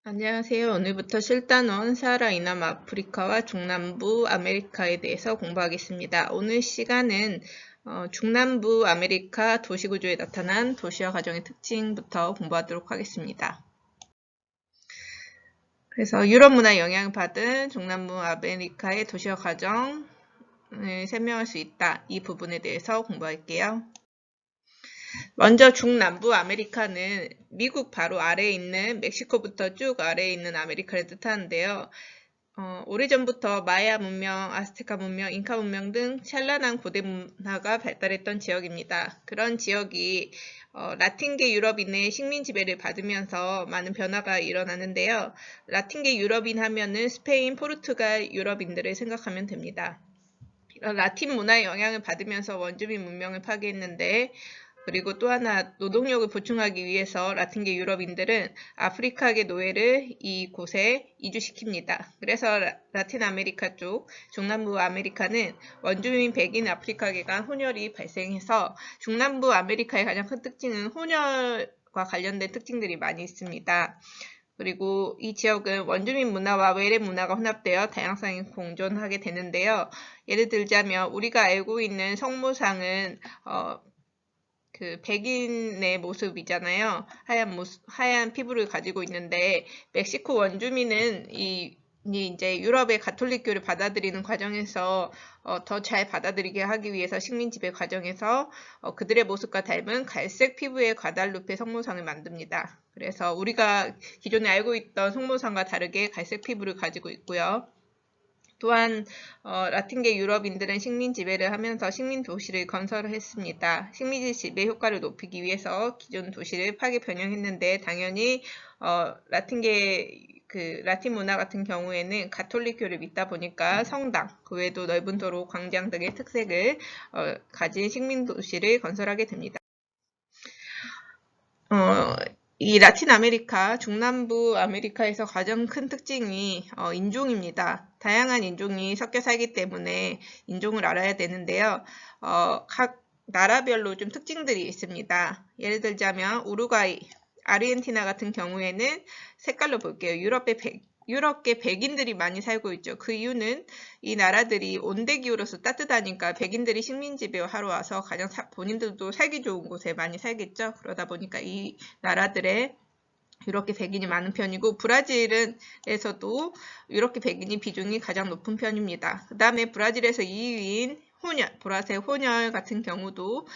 안녕하세요. 오늘부터 실단원 사하라 이남 아프리카와 중남부 아메리카에 대해서 공부하겠습니다. 오늘 시간은 중남부 아메리카 도시구조에 나타난 도시화 과정의 특징부터 공부하도록 하겠습니다. 그래서 유럽 문화에 영향을 받은 중남부 아메리카의 도시화 과정을 설명할 수 있다. 이 부분에 대해서 공부할게요. 먼저 중남부 아메리카는 미국 바로 아래에 있는 멕시코부터 쭉 아래에 있는 아메리카를 뜻하는데요. 오래전부터 마야 문명, 아스테카 문명, 잉카 문명 등 찬란한 고대 문화가 발달했던 지역입니다. 그런 지역이 라틴계 유럽인의 식민 지배를 받으면서 많은 변화가 일어나는데요. 라틴계 유럽인 하면은 스페인, 포르투갈 유럽인들을 생각하면 됩니다. 이런 라틴 문화의 영향을 받으면서 원주민 문명을 파괴했는데, 그리고 또 하나 노동력을 보충하기 위해서 라틴계 유럽인들은 아프리카계 노예를 이곳에 이주시킵니다. 그래서 라틴 아메리카 쪽, 중남부 아메리카는 원주민 백인 아프리카계가 혼혈이 발생해서 중남부 아메리카의 가장 큰 특징은 혼혈과 관련된 특징들이 많이 있습니다. 그리고 이 지역은 원주민 문화와 외래 문화가 혼합되어 다양성이 공존하게 되는데요. 예를 들자면 우리가 알고 있는 성모상은 그 백인의 모습이잖아요. 하얀 피부를 가지고 있는데 멕시코 원주민은 이제 유럽의 가톨릭교를 받아들이는 과정에서 더 잘 받아들이게 하기 위해서 식민 지배 과정에서 그들의 모습과 닮은 갈색 피부의 과달루페 성모상을 만듭니다. 그래서 우리가 기존에 알고 있던 성모상과 다르게 갈색 피부를 가지고 있고요. 또한 라틴계 유럽인들은 식민 지배를 하면서 식민 도시를 건설을 했습니다. 식민 지배 효과를 높이기 위해서 기존 도시를 파괴 변형했는데 당연히 라틴 문화 같은 경우에는 가톨릭교를 믿다 보니까 성당, 그 외에도 넓은 도로, 광장 등의 특색을 가진 식민 도시를 건설하게 됩니다. 이 라틴 아메리카, 중남부 아메리카에서 가장 큰 특징이 인종입니다. 다양한 인종이 섞여 살기 때문에 인종을 알아야 되는데요. 각 나라별로 좀 특징들이 있습니다. 예를 들자면 우루과이, 아르헨티나 같은 경우에는 색깔로 볼게요. 유럽계 백인들이 많이 살고 있죠. 그 이유는 이 나라들이 온대기후로서 따뜻하니까 백인들이 식민 지배하러 와서 가장 본인들도 살기 좋은 곳에 많이 살겠죠. 그러다 보니까 이 나라들의 유럽계 백인이 많은 편이고 브라질에서도 유럽계 백인이 비중이 가장 높은 편입니다. 그 다음에 브라질에서 2위인 혼혈, 보라색 혼혈 같은 경우도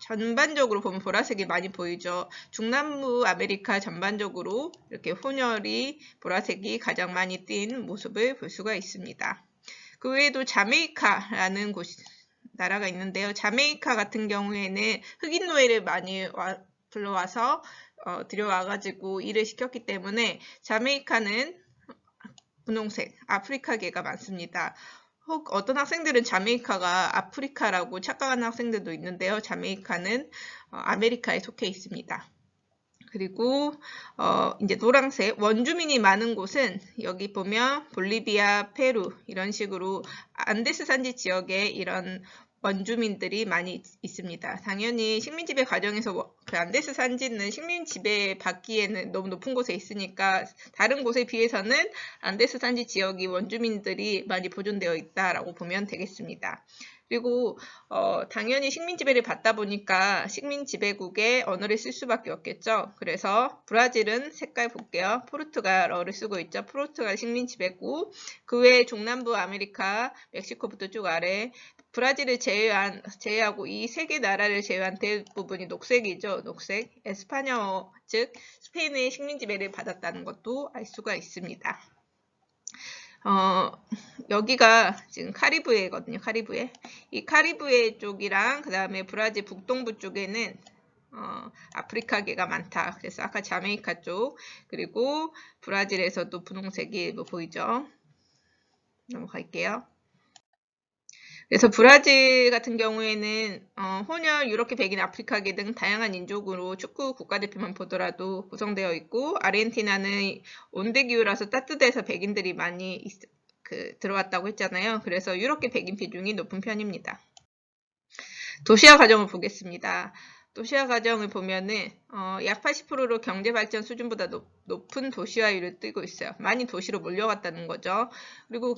전반적으로 보면 보라색이 많이 보이죠. 중남부 아메리카 전반적으로 이렇게 혼혈이 보라색이 가장 많이 띈 모습을 볼 수가 있습니다. 그 외에도 자메이카라는 나라가 있는데요. 자메이카 같은 경우에는 흑인 노예를 많이 불러와서 들여와가지고 일을 시켰기 때문에 자메이카는 분홍색, 아프리카계가 많습니다. 혹 어떤 학생들은 자메이카가 아프리카라고 착각하는 학생들도 있는데요. 자메이카는 아메리카에 속해 있습니다. 그리고 이제 노란색 원주민이 많은 곳은 여기 보면 볼리비아, 페루 이런 식으로 안데스 산지 지역에 이런 원주민들이 많이 있습니다. 당연히 식민지배 과정에서 그 안데스 산지는 식민지배 받기에는 너무 높은 곳에 있으니까 다른 곳에 비해서는 안데스 산지 지역이 원주민들이 많이 보존되어 있다라고 보면 되겠습니다. 그리고 당연히 식민지배를 받다 보니까 식민지배국의 언어를 쓸 수밖에 없겠죠. 그래서 브라질은 색깔 볼게요. 포르투갈어를 쓰고 있죠. 포르투갈 식민지배국. 그 외에 중남부 아메리카, 멕시코부터 쭉 아래 브라질을 제외하고 이 세 개 나라를 제외한 대부분이 녹색이죠. 녹색. 에스파냐어, 즉 스페인의 식민지배를 받았다는 것도 알 수가 있습니다. 여기가 지금 카리브해거든요. 카리브해. 이 카리브해 쪽이랑 그 다음에 브라질 북동부 쪽에는 아프리카계가 많다. 그래서 아까 자메이카 쪽 그리고 브라질에서도 분홍색이 보이죠. 넘어갈게요. 그래서 브라질 같은 경우에는 혼혈, 유럽계, 백인, 아프리카계 등 다양한 인종으로 축구 국가대표만 보더라도 구성되어 있고 아르헨티나는 온대기후라서 따뜻해서 백인들이 많이 들어왔다고 했잖아요. 그래서 유럽계 백인 비중이 높은 편입니다. 도시화 과정을 보겠습니다. 도시화 과정을 보면은 약 80%로 경제 발전 수준보다 높은 도시화율을 띠고 있어요. 많이 도시로 몰려갔다는 거죠. 그리고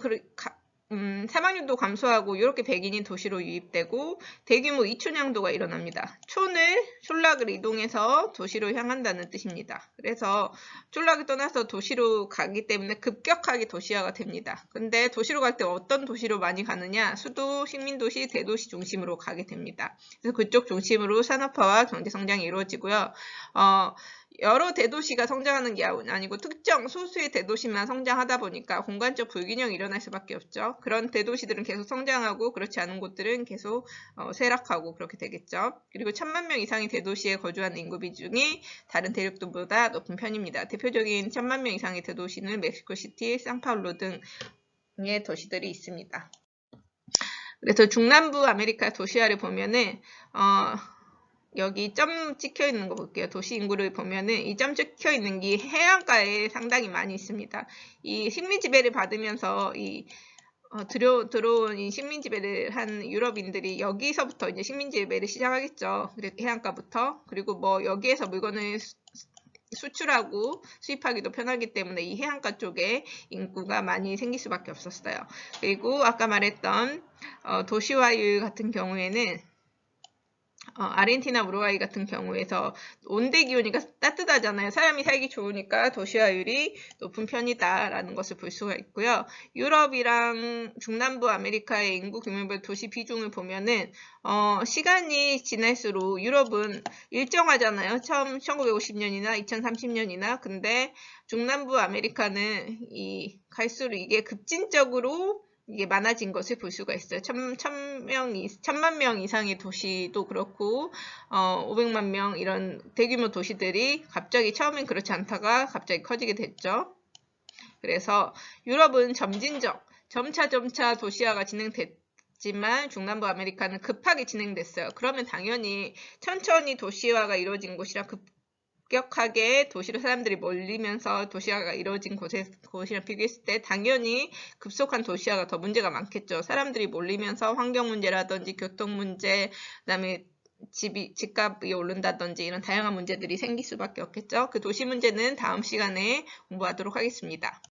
사망률도 감소하고 이렇게 백인이 도시로 유입되고 대규모 이촌양도가 일어납니다. 촌락을 이동해서 도시로 향한다는 뜻입니다. 그래서 촌락을 떠나서 도시로 가기 때문에 급격하게 도시화가 됩니다. 근데 도시로 갈 때 어떤 도시로 많이 가느냐? 수도, 식민도시, 대도시 중심으로 가게 됩니다. 그래서 그쪽 중심으로 산업화와 경제성장이 이루어지고요. 여러 대도시가 성장하는 게 아니고 특정 소수의 대도시만 성장하다 보니까 공간적 불균형이 일어날 수밖에 없죠. 그런 대도시들은 계속 성장하고 그렇지 않은 곳들은 계속 쇠락하고 그렇게 되겠죠. 그리고 1000만 명 이상의 대도시에 거주하는 인구 비중이 다른 대륙들보다 높은 편입니다. 대표적인 1000만 명 이상의 대도시는 멕시코시티, 상파울루 등의 도시들이 있습니다. 그래서 중남부 아메리카 도시화를 보면은 여기 점 찍혀 있는 거 볼게요. 도시 인구를 보면은 이 점 찍혀 있는 게 해안가에 상당히 많이 있습니다. 이 식민지배를 받으면서 들어온 이 식민지배를 한 유럽인들이 여기서부터 이제 식민지배를 시작하겠죠. 해안가부터. 그리고 뭐 여기에서 물건을 수출하고 수입하기도 편하기 때문에 이 해안가 쪽에 인구가 많이 생길 수밖에 없었어요. 그리고 아까 말했던 도시화율 같은 경우에는 아르헨티나, 우루과이 같은 경우에서 온대 기온이 따뜻하잖아요. 사람이 살기 좋으니까 도시화율이 높은 편이다라는 것을 볼 수가 있고요. 유럽이랑 중남부 아메리카의 인구 규모별 도시 비중을 보면은 시간이 지날수록 유럽은 일정하잖아요. 1950년이나 2030년이나. 근데 중남부 아메리카는 갈수록 이게 급진적으로 이게 많아진 것을 볼 수가 있어요. 1000만 명 이상의 도시도 그렇고 500만 명 이런 대규모 도시들이 갑자기 처음엔 그렇지 않다가 갑자기 커지게 됐죠. 그래서 유럽은 점차 도시화가 진행됐지만 중남부 아메리카는 급하게 진행됐어요. 그러면 당연히 천천히 도시화가 이루어진 곳이랑 급격하게 도시로 사람들이 몰리면서 도시화가 이루어진 곳이랑 비교했을 때 당연히 급속한 도시화가 더 문제가 많겠죠. 사람들이 몰리면서 환경 문제라든지 교통 문제, 그다음에 집값이 오른다든지 이런 다양한 문제들이 생길 수밖에 없겠죠. 그 도시 문제는 다음 시간에 공부하도록 하겠습니다.